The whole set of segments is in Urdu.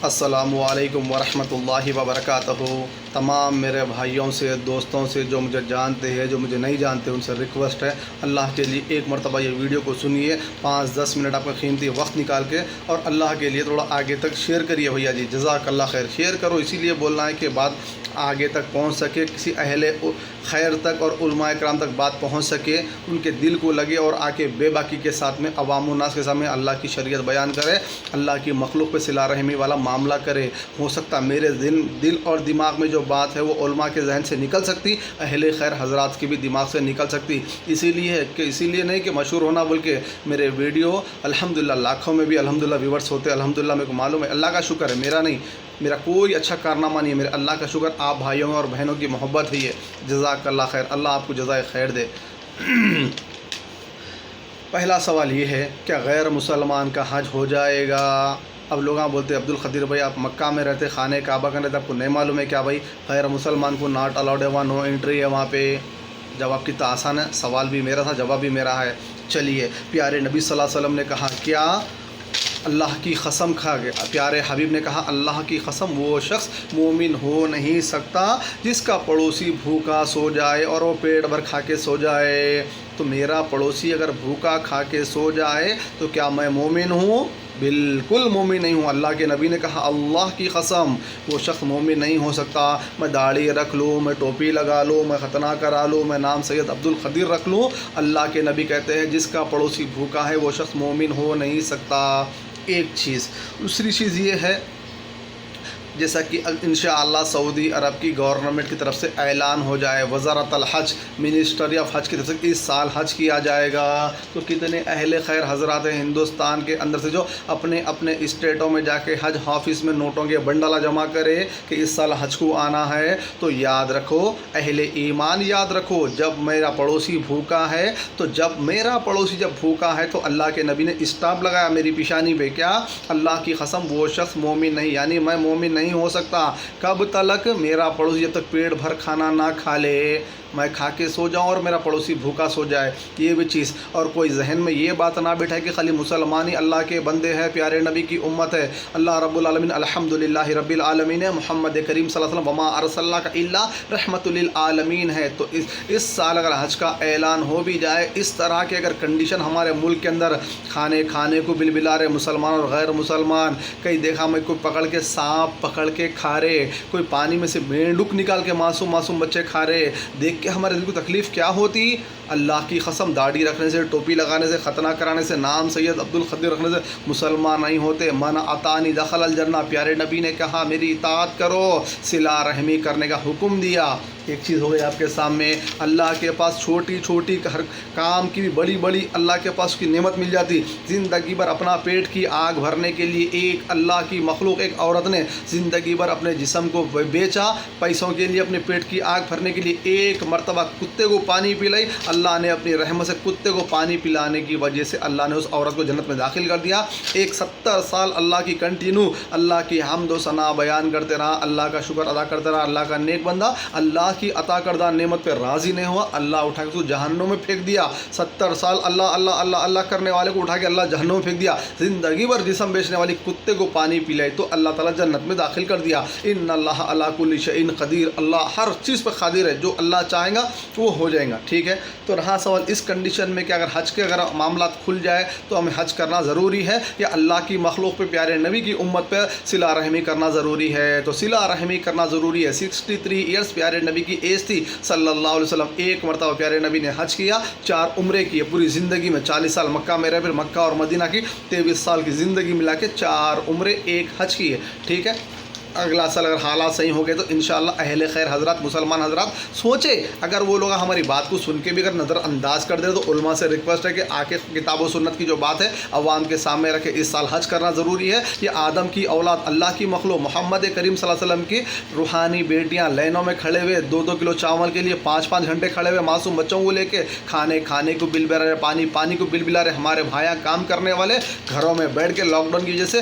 السلام علیکم ورحمۃ اللہ وبرکاتہ۔ تمام میرے بھائیوں سے، دوستوں سے جو مجھے جانتے ہیں، جو مجھے نہیں جانتے، ان سے ریکویسٹ ہے اللہ کے لیے ایک مرتبہ یہ ویڈیو کو سنیے، 5-10 منٹ آپ کا قیمتی وقت نکال کے، اور اللہ کے لیے تھوڑا آگے تک شیئر کریے بھیا جی، جزاک اللہ خیر۔ شیئر کرو اسی لیے بولنا ہے کہ بات آگے تک پہنچ سکے، کسی اہل خیر تک اور علماء کرام تک بات پہنچ سکے، ان کے دل کو لگے اور آ کے بے باکی کے ساتھ میں عوام الناس کے سامنے اللہ کی شریعت بیان کرے، اللہ کی مخلوق پہ صلہ رحمی والا معاملہ کرے۔ ہو سکتا میرے دل اور دماغ میں جو بات ہے وہ علماء کے ذہن سے نکل سکتی، اہل خیر حضرات کے بھی دماغ سے نکل سکتی، اسی لیے نہیں کہ مشہور ہونا بول کے میرے ویڈیو الحمدللہ لاکھوں میں بھی الحمدللہ ویورس ہوتے، الحمدللہ میرے کو معلوم ہے، اللہ کا شکر ہے، میرا نہیں، میرا کوئی اچھا کارنامہ نہیں ہے، میرے اللہ کا شکر آپ بھائیوں اور بہنوں کی محبت ہی ہے، جزاک اللہ خیر، اللہ آپ کو جزائے خیر دے۔ پہلا سوال یہ ہے کہ غیر مسلمان کا حج ہو جائے گا؟ اب لوگ بولتے ہیں عبدالقدیر بھائی آپ مکہ میں رہتے، خانہ کعبہ کا رہتے، آپ کو نہیں معلوم ہے کیا بھائی غیر مسلمان کو ناٹ الاؤڈ ہے، وہاں نو انٹری ہے وہاں پہ؟ جواب کتنا آسان ہے، سوال بھی میرا تھا، جواب بھی میرا ہے۔ چلیے، پیارے نبی صلی اللہ علیہ وسلم نے کہا، کیا اللہ کی قسم کھا گیا، پیارے حبیب نے کہا اللہ کی قسم وہ شخص مومن ہو نہیں سکتا جس کا پڑوسی بھوکا سو جائے اور وہ پیٹ بھر کھا کے سو جائے۔ تو میرا پڑوسی اگر بھوکا کھا کے سو جائے تو کیا میں مومن ہوں؟ بالکل مومن نہیں ہوں۔ اللہ کے نبی نے کہا اللہ کی قسم وہ شخص مومن نہیں ہو سکتا، میں داڑھی رکھ لوں، میں ٹوپی لگا لوں، میں ختنہ کرا لوں، میں نام سید عبدالقدیر رکھ لوں، اللہ کے نبی کہتے ہیں جس کا پڑوسی بھوکا ہے وہ شخص مومن ہو نہیں سکتا۔ ایک چیز، دوسری چیز یہ ہے جیسا کہ انشاءاللہ سعودی عرب کی گورنمنٹ کی طرف سے اعلان ہو جائے، وزارت الحج، منسٹری آف حج کی طرف سے اس سال حج کیا جائے گا، تو کتنے اہل خیر حضرات ہیں ہندوستان کے اندر سے جو اپنے اپنے اسٹیٹوں میں جا کے حج آفس میں نوٹوں کے بنڈلا جمع کرے کہ اس سال حج کو آنا ہے، تو یاد رکھو اہل ایمان، یاد رکھو جب میرا پڑوسی بھوکا ہے، تو جب میرا پڑوسی جب بھوکا ہے تو اللہ کے نبی نے اسٹاپ لگایا میری پیشانی پہ، کیا؟ اللہ کی قسم وہ شخص مومن نہیں، یعنی میں مومن نہیں ہو سکتا کب تلک؟ میرا پڑوسی جب تک پیٹ بھر کھانا نہ کھا لے، میں کھا کے سو جاؤں اور میرا پڑوسی بھوکا سو جائے، یہ بھی چیز۔ اور کوئی ذہن میں یہ بات نہ بیٹھے کہ خالی مسلمان ہی اللہ کے بندے ہیں، پیارے نبی کی امت ہے، اللہ رب العالمین الحمدللہ رب العالمین ہے، محمد کریم صلی اللہ علیہ وسلم وما ارسلناک الا رحمت للعالمین ہے۔ تو اس سال اگر حج کا اعلان ہو بھی جائے، اس طرح کے اگر کنڈیشن ہمارے ملک کے اندر کھانے کو بلبلا رہے مسلمان اور غیر مسلمان، کہیں دیکھا میں کوئی پکڑ کے سانپ پکڑ کے کھا رہے، کوئی پانی میں سے مینڈک نکال کے معصوم بچے کھا رہے، دیکھ کہ ہمارے دل کو تکلیف کیا ہوتی؟ اللہ کی قسم داڑھی رکھنے سے، ٹوپی لگانے سے، ختنہ کرانے سے، نام سید عبدالقدیر رکھنے سے مسلمان نہیں ہوتے۔ من اطاعنی دخل الجنہ، پیارے نبی نے کہا میری اطاعت کرو، صلہ رحمی کرنے کا حکم دیا۔ ایک چیز ہو گئی آپ کے سامنے، اللہ کے پاس چھوٹی چھوٹی ہر کام کی بھی بڑی بڑی اللہ کے پاس کی نعمت مل جاتی۔ زندگی بھر اپنا پیٹ کی آگ بھرنے کے لیے ایک اللہ کی مخلوق، ایک عورت نے زندگی بھر اپنے جسم کو بیچا پیسوں کے لیے، اپنے پیٹ کی آگ بھرنے کے لیے، ایک مرتبہ کتے کو پانی پلائی، اللہ نے اپنی رحمت سے کتے کو پانی پلانے کی وجہ سے اللہ نے اس عورت کو جنت میں داخل کر دیا۔ ایک 70 سال اللہ کی کنٹینیو اللہ کی حمد و ثنا بیان کرتے رہا، اللہ کا شکر ادا کرتے رہا، اللہ کا نیک بندہ، اللہ کی عطا کردہ نعمت پہ راضی نہیں ہوا، اللہ اٹھا کے اس کو جہنم میں پھینک دیا۔ 70 سال اللہ اللہ اللہ اللہ کرنے والے کو اٹھا کے اللہ جہنم میں پھینک دیا، زندگی بھر جسم بیچنے والی کتے کو پانی پلائی تو اللہ تعالیٰ جنت میں داخل کر دیا۔ ان اللہ علی کل شیء قدیر، اللہ ہر چیز پہ قادر ہے، جو اللہ چاہیں گا وہ ہو جائیں گا، ٹھیک ہے۔ تو رہا سوال اس کنڈیشن میں کہ اگر حج کے اگر معاملات کھل جائے تو ہمیں حج کرنا ضروری ہے یا اللہ کی مخلوق پہ پیارے نبی کی امت پہ صلہ رحمی کرنا ضروری ہے؟ تو صلہ رحمی کرنا ضروری ہے۔ 63 ایئرس پیارے نبی کی ایج تھی صلی اللہ علیہ وسلم، ایک مرتبہ پیارے نبی نے حج کیا، 4 عمرے کیے پوری زندگی میں، 40 سال مکہ میں رہے، پھر مکہ اور مدینہ کی 23 سال کی زندگی ملا کے 4 عمرے 1 حج کیے، ٹھیک ہے۔ اگلا سال اگر حالات صحیح ہو گئے تو انشاءاللہ اہل خیر حضرات، مسلمان حضرات سوچے، اگر وہ لوگ ہماری بات کو سن کے بھی اگر نظر انداز کر دیں تو علماء سے ریکویسٹ ہے کہ آ کے کتاب و سنت کی جو بات ہے عوام کے سامنے رکھے، اس سال حج کرنا ضروری ہے۔ یہ آدم کی اولاد، اللہ کی مخلوق، محمد کریم صلی اللہ علیہ وسلم کی روحانی بیٹیاں لائنوں میں کھڑے ہوئے 2-2 کلو چاول کے لیے 5-5 گھنٹے کھڑے ہوئے، معصوم بچوں کو لے کے کھانے کو بل بلا رہے، پانی کو بل بلا رہے، ہمارے بھائیاں کام کرنے والے گھروں میں بیٹھ کے لاک ڈاؤن کی وجہ سے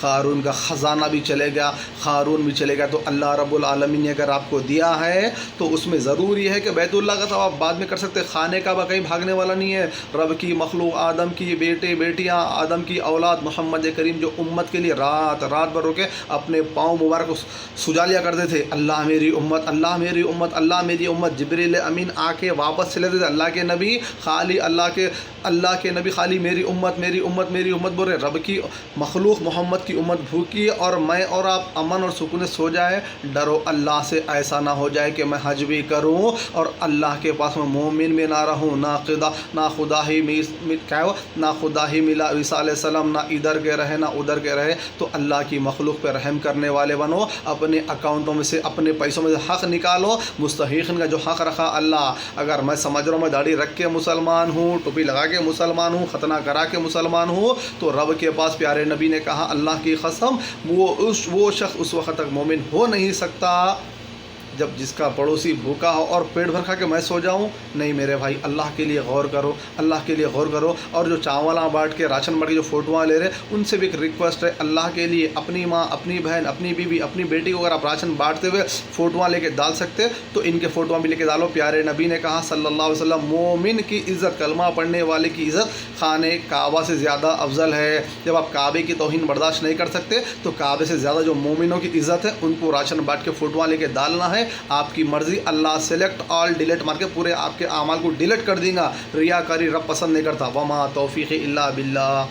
قارون کا خزانہ بھی چلے گیا، قارون بھی چلے گیا۔ تو اللہ رب العالمین نے اگر آپ کو دیا ہے تو اس میں ضروری ہے کہ بیت اللہ کا طواف بعد میں کر سکتے، خانے کعبہ کہیں بھاگنے والا نہیں ہے۔ رب کی مخلوق، آدم کی بیٹے بیٹیاں، آدم کی اولاد محمد کریم جو امت کے لیے رات بھر رو کے اپنے پاؤں مبارک کو سجا لیا کرتے تھے، اللہ میری امت، اللہ میری امت، اللہ میری امت۔ جبریل امین آ کے واپس چلے تھے، اللہ کے نبی خالی اللہ کے نبی خالی میری امت میری امت میری امت بول رہے۔ رب کی مخلوق محمد کی امت بھوکی اور میں اور آپ امن اور سکون سے سو جائے۔ ڈرو اللہ سے ایسا نہ ہو جائے کہ میں حج بھی کروں اور اللہ کے پاس میں مومن بھی نہ رہوں، نہ خدا ہی ملا عیسیٰ علیہ السلام، نہ ادھر کے رہے نہ ادھر کے رہے۔ تو اللہ کی مخلوق پہ رحم کرنے والے بنو، اپنے اکاؤنٹوں میں سے اپنے پیسوں میں سے حق نکالو، مستحقین کا جو حق رکھا اللہ۔ اگر میں سمجھ رہا ہوں میں داڑھی رکھ کے مسلمان ہوں، ٹوپی لگا کے مسلمان ہوں، ختنہ کرا کے مسلمان ہوں، تو رب کے پاس پیارے نبی نے کہا اللہ کی قسم وہ شخص اس وقت تک مومن ہو نہیں سکتا جب جس کا پڑوسی بھوکا ہو اور پیٹ بھر کھا کے میں سو جاؤں۔ نہیں میرے بھائی، اللہ کے لیے غور کرو، اللہ کے لیے غور کرو۔ اور جو چاولاں بانٹ کے راشن بانٹ کے جو فوٹوਆਂ لے رہے ان سے بھی ایک ریکویسٹ ہے، اللہ کے لیے اپنی ماں، اپنی بہن، اپنی بیوی، اپنی بیٹی کو اگر آپ راشن بانٹتے ہوئے فوٹوਆਂ لے کے ڈال سکتے تو ان کے فوٹوਆਂ بھی لے کے ڈالو۔ پیارے نبی نے کہا صلی اللہ علیہ وسلم، مومن کی عزت، کلمہ پڑھنے والے کی عزت خانہ کعبہ سے زیادہ افضل ہے۔ جب آپ کعبے کی توہین برداشت نہیں کر سکتے تو کعبے سے زیادہ جو مومنوں کی عزت ہے ان کو راشن بانٹ کے فوٹوਆਂ لے کے ڈالنا ہے۔ آپ کی مرضی، اللہ سلیکٹ آل ڈیلیٹ مار کے پورے آپ کے اعمال کو ڈیلیٹ کر دیں گا۔ ریاکاری رب پسند نہیں کرتا۔ وما توفیق الا باللہ۔